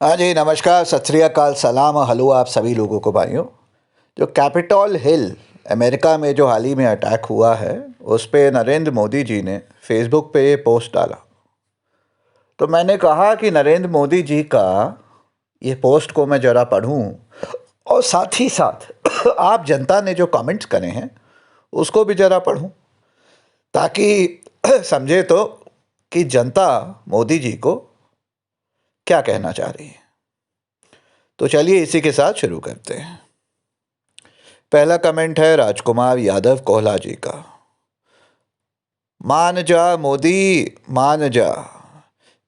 हाँ जी, नमस्कार, सत श्री अकाल, सलाम और हेलो आप सभी लोगों को भाइयों। जो कैपिटॉल हिल अमेरिका में जो हाल ही में अटैक हुआ है, उस पे नरेंद्र मोदी जी ने फेसबुक पे ये पोस्ट डाला। तो मैंने कहा कि नरेंद्र मोदी जी का ये पोस्ट को मैं ज़रा पढूं और साथ ही साथ आप जनता ने जो कमेंट्स करे हैं उसको भी ज़रा पढूं, ताकि समझे तो कि जनता मोदी जी को क्या कहना चाह रही है। तो चलिए इसी के साथ शुरू करते हैं। पहला कमेंट है राजकुमार यादव कोहला जी का। मान जा मोदी, मान जा,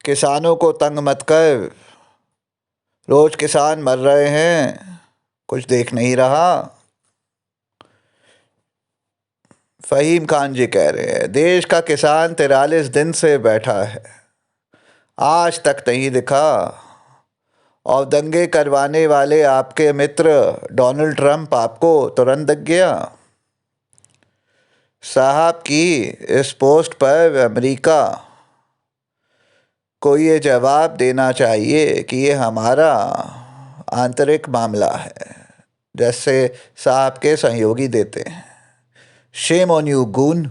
किसानों को तंग मत कर। रोज किसान मर रहे हैं, कुछ देख नहीं रहा। फहीम खान जी कह रहे हैं देश का किसान 43 दिन से बैठा है, आज तक नहीं दिखा। और दंगे करवाने वाले आपके मित्र डोनाल्ड ट्रंप आपको तुरंत दिख गया। साहब की इस पोस्ट पर अमेरिका को ये जवाब देना चाहिए कि ये हमारा आंतरिक मामला है, जैसे साहब के सहयोगी देते हैं। Shame on you goon.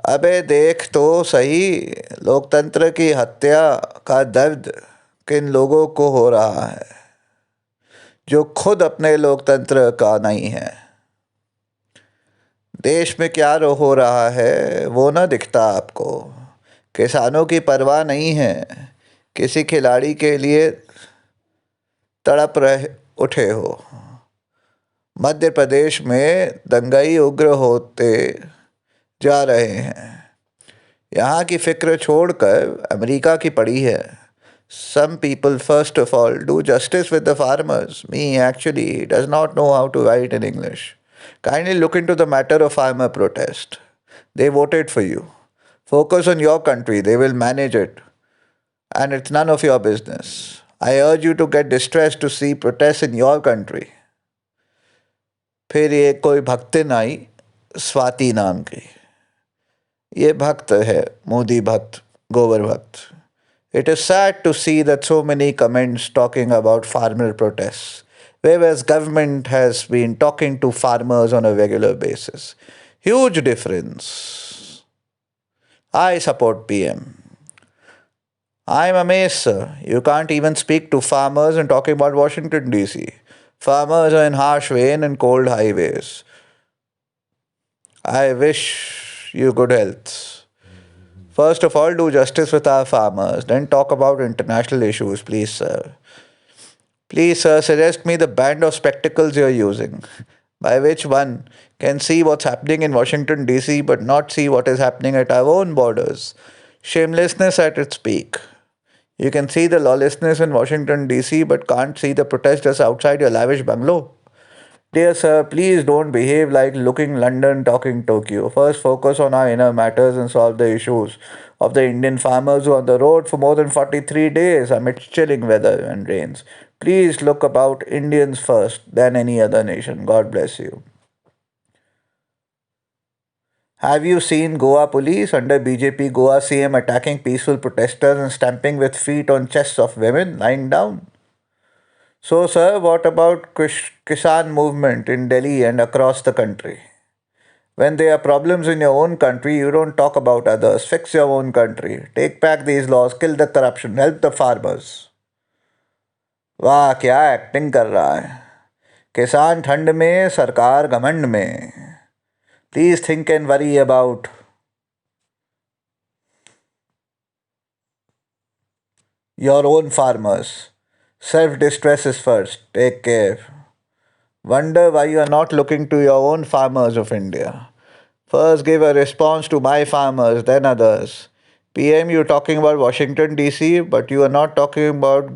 अबे देख तो सही, लोकतंत्र की हत्या का दर्द किन लोगों को हो रहा है जो खुद अपने लोकतंत्र का नहीं है। देश में क्या हो रहा है वो ना दिखता आपको। किसानों की परवाह नहीं है, किसी खिलाड़ी के लिए तड़प रहे उठे हो। मध्य प्रदेश में दंगाई उग्र होते जा रहे हैं, यहाँ की फिक्र छोड़कर अमेरिका की पड़ी है। Some people first of all do justice with the farmers. Me actually does not know how to write in English. Kindly look into the matter of farmer protest. They voted for you. Focus on your country, they will manage it. And it's none of your business. I urge you to get distressed to see protests in your country. फिर ये कोई भक्तिन आई स्वाति नाम की, ये भक्त है मोदी भक्त, गोबर भक्त। It is sad to see that so many comments talking about farmer protests, whereas government has been talking to farmers on a regular basis. Huge difference. I support PM. I'm amazed, sir. You can't even speak to farmers and talking about Washington, D.C. Farmers are in harsh rain and cold highways. I wish you good health. First of all, do justice with our farmers, then talk about international issues, please, sir. Please, sir, suggest me the band of spectacles you're using, by which one can see what's happening in Washington, D.C., but not see what is happening at our own borders. Shamelessness at its peak. You can see the lawlessness in Washington, D.C., but can't see the protesters outside your lavish bungalow. Dear sir, please don't behave like looking London talking Tokyo. First, focus on our inner matters and solve the issues of the Indian farmers who are on the road for more than 43 days amidst chilling weather and rains. Please look about Indians first than any other nation. God bless you. Have you seen Goa police under BJP Goa CM attacking peaceful protesters and stamping with feet on chests of women lying down? So, sir, what about Kisan movement in Delhi and across the country? When there are problems in your own country, you don't talk about others. Fix your own country. Take back these laws, kill the corruption, help the farmers. वाह क्या acting कर रहा है। किसान ठंड में, सरकार घमंड में। Please think and worry about your own farmers. Self distress is first. Take care. Wonder why you are not looking to your own farmers of India. First give a response to my farmers, then others. PM, you're talking about Washington, D.C., but you are not talking about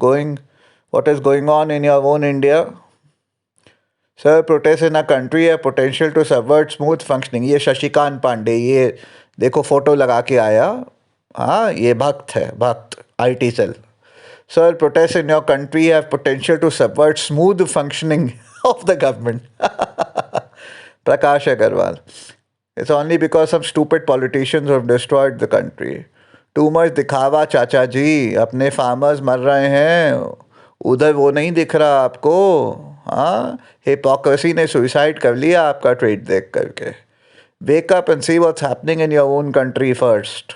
what is going on in your own India. Sir, protests in a country have potential to subvert smooth functioning. ये शशिकांत पांडे, ये देखो photo लगा के आया। हाँ, ये भक्त है, भक्त IT cell. Sir, protests in your country have potential to subvert smooth functioning of the government. Prakash Agarwal. It's only because some stupid politicians have destroyed the country. Too much दिखावा चाचा जी, अपने फार्मर्स मर रहे हैं, उधर वो नहीं दिख रहा आपको। हाँ, हिपोक्रेसी ने सुसाइड कर लिया आपका ट्वीट देख करके। Wake up and see what's happening in your own country first.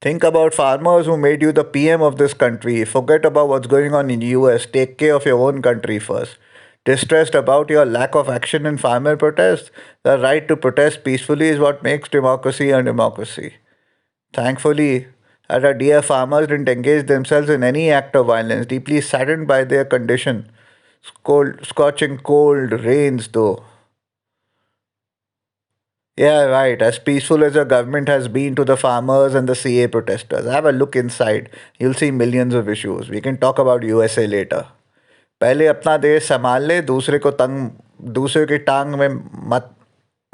Think about farmers who made you the PM of this country. Forget about what's going on in US. Take care of your own country first. Distressed about your lack of action in farmer protests? The right to protest peacefully is what makes democracy a democracy. Thankfully, our dear farmers didn't engage themselves in any act of violence, deeply saddened by their condition. Scorching cold rains, though. Yeah, right. As peaceful as the government has been to the farmers and the CA protesters, have a look inside. You'll see millions of issues. We can talk about USA later. पहले अपना देश संभाल ले, दूसरे की टांग में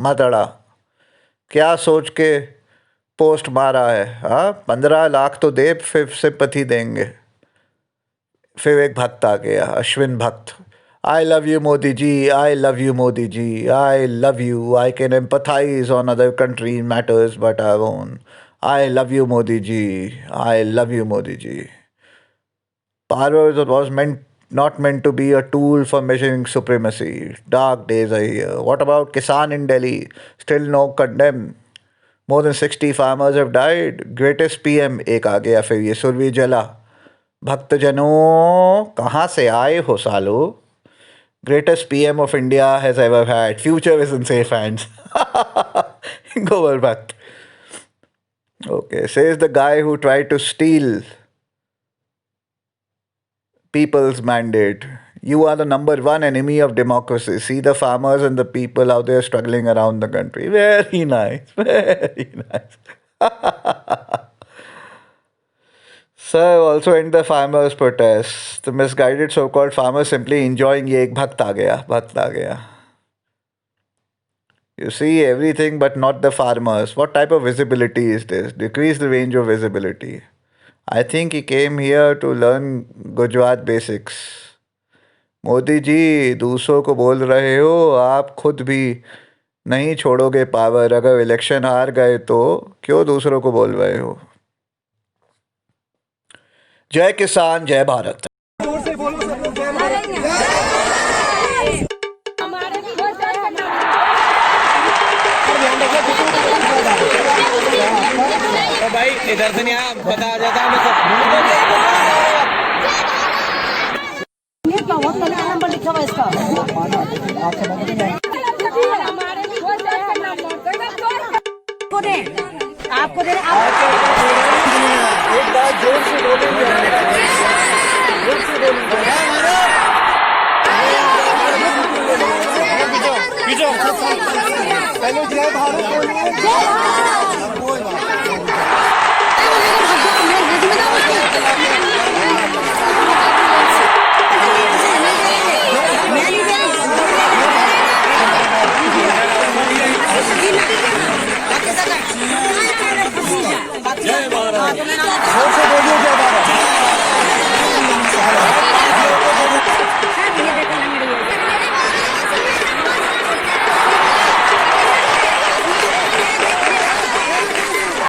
मत अड़ा। क्या सोच के पोस्ट मारा है? हाँ, 15 लाख तो दे, फिर सिंपैथी देंगे। फिर एक भक्त आ गया, अश्विन भक्त। I love you, Modi ji. I love you, Modi ji. I love you. I can empathize on other countries' matters but our own. I love you, Modi ji. I love you, Modi ji. Power was not meant to be a tool for measuring supremacy. Dark days are here. What about Kisan in Delhi? Still no condemn. More than 60 farmers have died. Greatest PM एक आ गया फिर ये सुरवी जला। भक्तजनों, कहाँ से आए हो सालो? Greatest PM of India has ever had. Future is in safe hands. Gobar Bhatt. Okay, says the guy who tried to steal people's mandate. You are the number one enemy of democracy. See the farmers and the people out there struggling around the country. Very nice. Very nice. Sir, also in the farmers' protests, the misguided so-called farmers simply enjoying ये एक भक्त आ गया. You see everything but not the farmers. What type of visibility is this? Decrease the range of visibility. I think he came here to learn Gujarat basics. Modi ji, दूसरों को बोल रहे हो, आप खुद भी नहीं छोड़ोगे पावर। अगर इलेक्शन हार गए तो क्यों दूसरों को बोल रहे हो? जय किसान, जय भारत। तो भाई इधर से नहीं आया, बता जाता है नंबर लिखा हुआ इसका। आपको दे एक बार जोर से बोलेंगे, जोर से बोलेंगे। पहले जय भारत बोलिए।